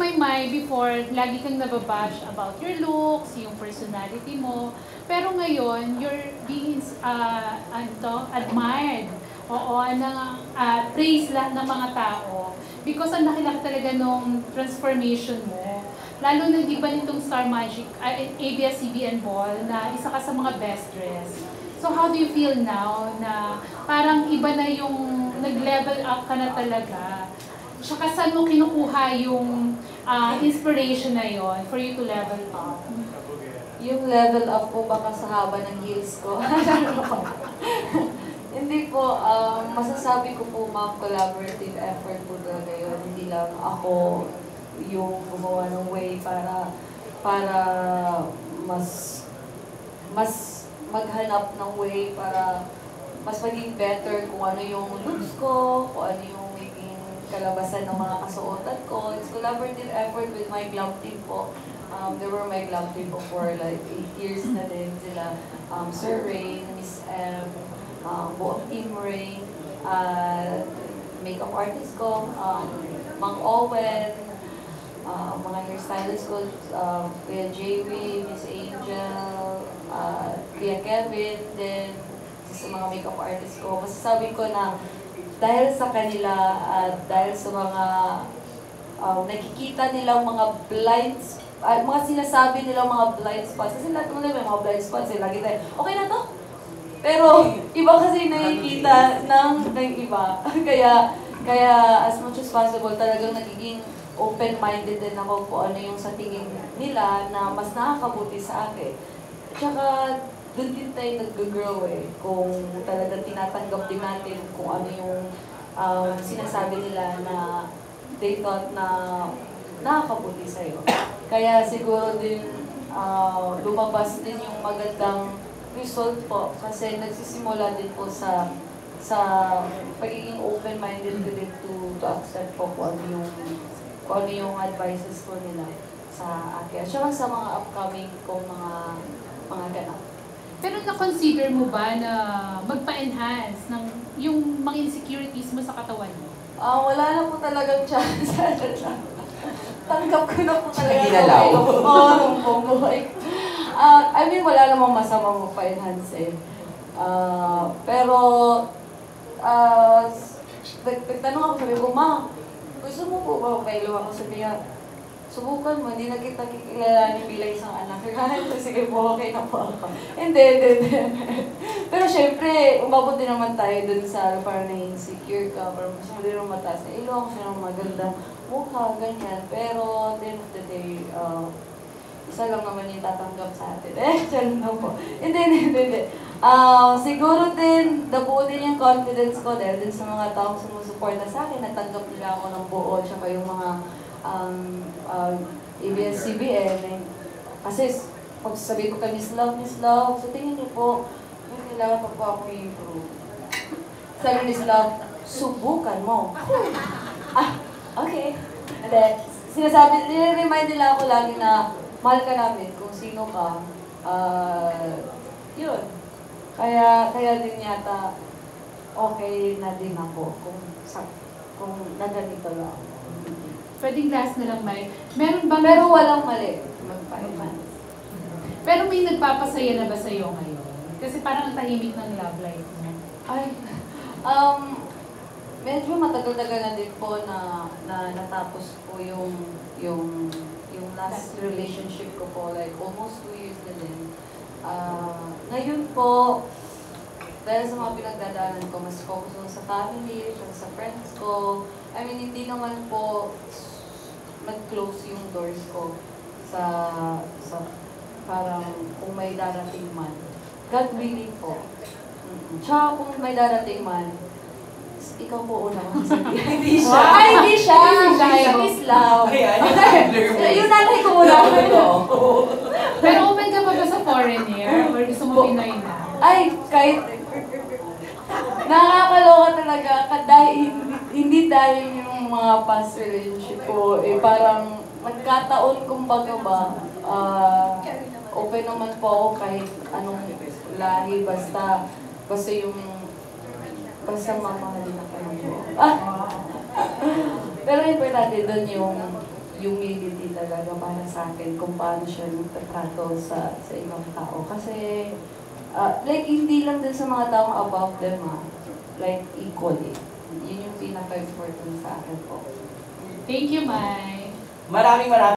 my mind, before, lagi kang nababash about your looks, yung personality mo. Pero ngayon, you're being admired. Oo, praise lahat ng mga tao. Because ang laki-laki talaga nung transformation mo. Lalo na di ba nitong Star Magic, ABS-CBN Ball, na isa ka sa mga best dress. So how do you feel now na parang iba na yung nag-level up ka na talaga? Tsaka saan mo kinukuha yung inspiration na yon for you to level up? Yung level up po baka sa haba ng heels ko. Hindi po, masasabi ko po mga collaborative effort po talaga yun. Hindi lang ako yung gumawa ng way para mas maghanap ng way para mas maging better kung ano yung looks ko, kung ano yung maging kalabasan ng mga kasuotan ko. It's collaborative effort with my glam team po. They were my glam team po for like 8 years na din sila. Sir Rain, Miss M, buong Team Rain, makeup artist ko, Mang Owen, mga hairstylist ko, Kuya J.W., Miss Angel, Kuya Kevin, then sa mga makeup artist ko. Masasabi ko na dahil sa kanila at dahil sa mga nakikita nilang mga blind mga sinasabi nilang mga blind spots. Kasi lahat naman may mga blind spots. Lagi tayo, okay na to? Pero iba kasi nakikita ng iba. kaya as much as possible talagang nagiging open-minded din ako kung ano yung sa tingin nila na mas nakakabuti sa akin. Tsaka doon din tayo nag-grow kung talagang tinatanggap din natin kung ano yung sinasabi nila na they thought na nakakabuti sa'yo. Kaya siguro din lumabas din yung magandang result po kasi nagsisimula din po sa pagiging open-minded din to accept po kung ano yung advices ko nila sa akin. At saka sa mga upcoming kong mga ganap. Pero na-consider mo ba na magpa-enhance ng yung mga insecurities mo sa katawan mo? Wala na po talagang chance. Tanggap ko na po talaga. Ginalaw. Oo, nung buhay. I mean, wala namang masama magpa-enhance pero, nagtanong ako, sabi ko, Ma, gusto mo po ba magpailaw ako? Sabi niya, subukan mo, hindi na kita kikilalanin bilang isang anak. Sige po, okay na po ako. Hindi. Pero syempre, umabot din naman tayo dun sa parang na-insecure ka, parang gusto mo din naman mataas na ilong, gusto naman maganda mukha, ganyan. Pero, at the end of the day, isa lang naman yung tatanggap sa atin. Diyan na po. Hindi. Siguro din, nabuo din yung confidence ko dahil din sa mga taong sumusuporta sa akin, natanggap nila ako ng buo, tsaka yung mga ABS-CBN. Kasi pag sabi ko kay Miss Love, so tingin niyo po, may kailangan pa po ako i-improve. Sabi Miss Love, subukan mo. Okay. And then, nire-remind nila ako lagi na mahal ka namin kung sino ka. Yun. Kaya din yata okay na din ako kung naganito lang. Pwedeng last na lang, Mike. Meron bang... Pero walang mali. Magpa-enhance. Pero may nagpapasaya na ba sa'yo ngayon? Kasi parang ang tahimik ng love life mo. Ay, medyo matagal-tagal na din po na natapos po yung last relationship ko po. Like, almost 2 years na din. Ngayon po, dahil sa mga pinagdadaanan ko, mas focus ko sa family, sa friends ko. I mean, hindi naman po nag-close yung doors ko sa parang kung may darating man. God willing po. Tsaka kung may darating man, ikaw po una ang sabihin. Hindi siya. Ay, hindi siya. Siya is love. Yung nanay ko muna. Pero open ka ba sa foreigner? Or gusto mo Pinoy na? Ay, kahit nakakaloka talaga. Hindi dahil yung mga past relationship ko, parang nagkataon kumbaga ba, open naman po ako kahit anong lahi, basta mamahalin na kayo. Pero importante doon humility talaga para sa akin kung paano siya nagtatrato sa ibang tao. Kasi, like, hindi lang din sa mga taong above them, like, equally. Yun yung pinaka-important sa akin po. Thank you, Mai. Maraming